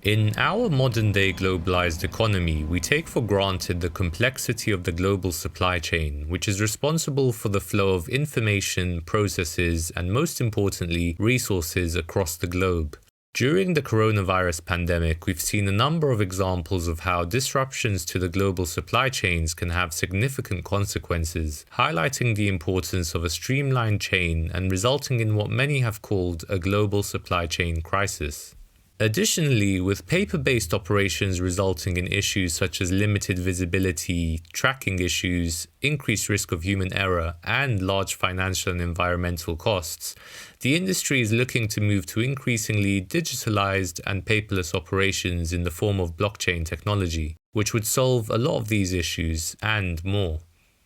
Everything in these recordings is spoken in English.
In our modern-day globalized economy, we take for granted the complexity of the global supply chain, which is responsible for the flow of information, processes, and most importantly, resources across the globe. During the coronavirus pandemic, we've seen a number of examples of how disruptions to the global supply chains can have significant consequences, highlighting the importance of a streamlined chain and resulting in what many have called a global supply chain crisis. Additionally, with paper-based operations resulting in issues such as limited visibility, tracking issues, increased risk of human error, and large financial and environmental costs, the industry is looking to move to increasingly digitalized and paperless operations in the form of blockchain technology, which would solve a lot of these issues and more.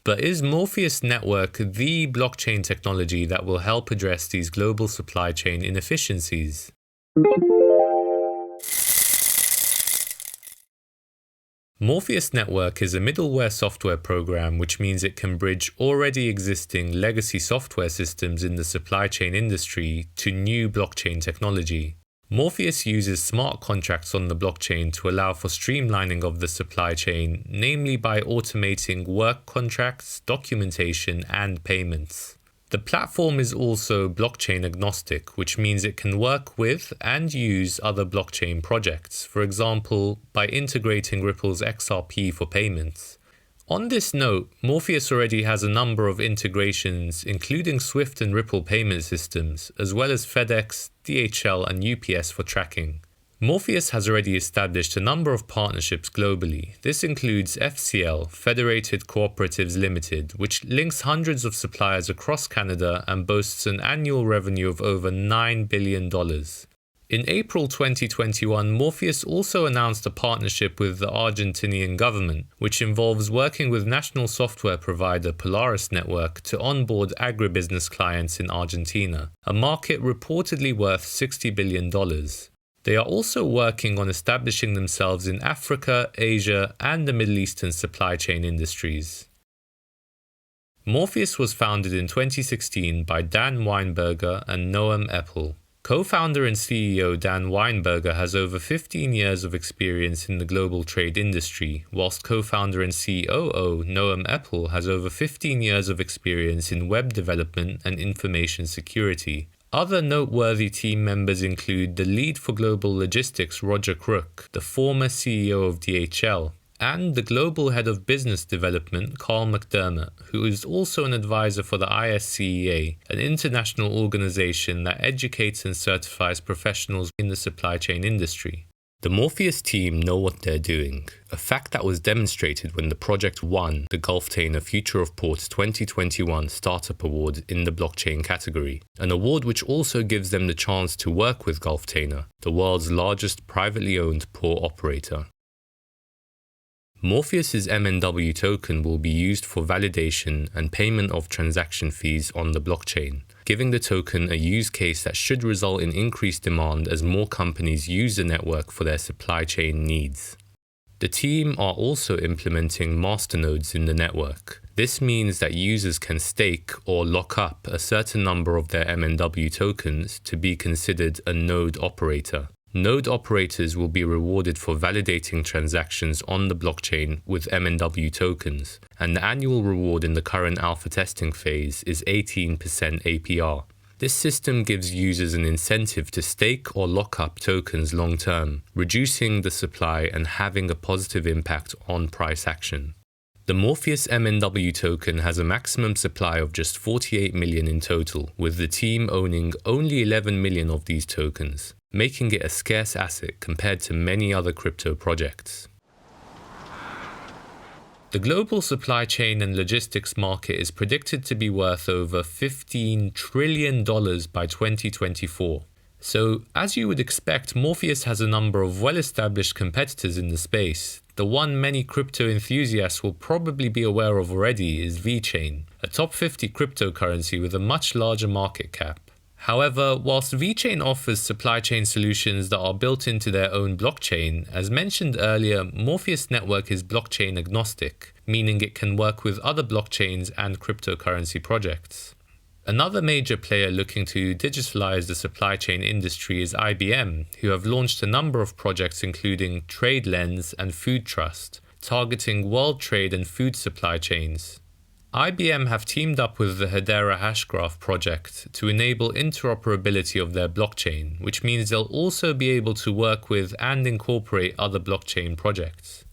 But is Morpheus.Network the blockchain technology that will help address these global supply chain inefficiencies? Morpheus.Network is a middleware software program which means it can bridge already existing legacy software systems in the supply chain industry to new blockchain technology. Morpheus uses smart contracts on the blockchain to allow for streamlining of the supply chain, namely by automating work contracts, documentation, and payments. The platform is also blockchain agnostic, which means it can work with and use other blockchain projects, for example, by integrating Ripple's XRP for payments. On this note, Morpheus already has a number of integrations, including Swift and Ripple payment systems, as well as FedEx, DHL, and UPS for tracking. Morpheus has already established a number of partnerships globally. This includes FCL, Federated Cooperatives Limited, which links hundreds of suppliers across Canada and boasts an annual revenue of over $9 billion. In April 2021, Morpheus also announced a partnership with the Argentinian government, which involves working with national software provider Morpheus.Network to onboard agribusiness clients in Argentina, a market reportedly worth $60 billion. They are also working on establishing themselves in Africa, Asia, and the Middle Eastern supply chain industries. Morpheus was founded in 2016 by Dan Weinberger and Noam Epple. Co-founder and CEO Dan Weinberger has over 15 years of experience in the global trade industry, whilst co-founder and COO Noam Epple has over 15 years of experience in web development and information security. Other noteworthy team members include the lead for global logistics Roger Crook, the former CEO of DHL, and the global head of business development Carl McDermott, who is also an advisor for the ISCEA, an international organization that educates and certifies professionals in the supply chain industry. The Morpheus team know what they're doing, a fact that was demonstrated when the project won the Gulftainer Future of Ports 2021 Startup Award in the blockchain category, an award which also gives them the chance to work with Gulftainer, the world's largest privately owned port operator. Morpheus's MNW token will be used for validation and payment of transaction fees on the blockchain, giving the token a use case that should result in increased demand as more companies use the network for their supply chain needs. The team are also implementing masternodes in the network. This means that users can stake or lock up a certain number of their MNW tokens to be considered a node operator. Node operators will be rewarded for validating transactions on the blockchain with MNW tokens, and the annual reward in the current alpha testing phase is 18% APR. This system gives users an incentive to stake or lock up tokens long term, reducing the supply and having a positive impact on price action. The Morpheus MNW token has a maximum supply of just 48 million in total, with the team owning only 11 million of these tokens, making it a scarce asset compared to many other crypto projects. The global supply chain and logistics market is predicted to be worth over $15 trillion by 2024. So, as you would expect, Morpheus has a number of well-established competitors in the space. The one many crypto enthusiasts will probably be aware of already is VeChain, a top 50 cryptocurrency with a much larger market cap. However, whilst VeChain offers supply chain solutions that are built into their own blockchain, as mentioned earlier, Morpheus.Network is blockchain agnostic, meaning it can work with other blockchains and cryptocurrency projects. Another major player looking to digitalize the supply chain industry is IBM, who have launched a number of projects including TradeLens and Food Trust, targeting world trade and food supply chains. IBM have teamed up with the Hedera Hashgraph project to enable interoperability of their blockchain, which means they'll also be able to work with and incorporate other blockchain projects.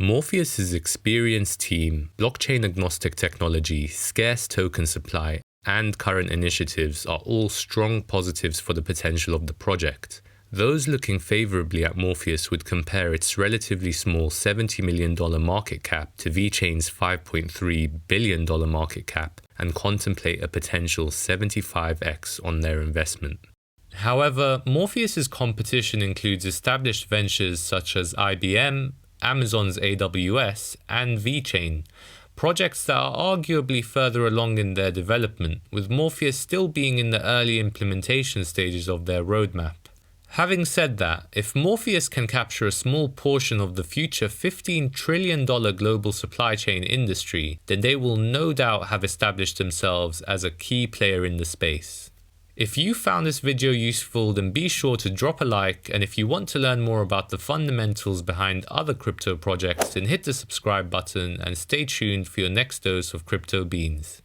Morpheus's experienced team, blockchain-agnostic technology, scarce token supply, and current initiatives are all strong positives for the potential of the project. Those looking favorably at Morpheus would compare its relatively small $70 million market cap to VeChain's $5.3 billion market cap and contemplate a potential 75x on their investment. However, Morpheus's competition includes established ventures such as IBM, Amazon's AWS, and VeChain, projects that are arguably further along in their development, with Morpheus still being in the early implementation stages of their roadmap. Having said that, if Morpheus can capture a small portion of the future $15 trillion global supply chain industry, then they will no doubt have established themselves as a key player in the space. If you found this video useful, then be sure to drop a like, and if you want to learn more about the fundamentals behind other crypto projects, then hit the subscribe button and stay tuned for your next dose of crypto beans.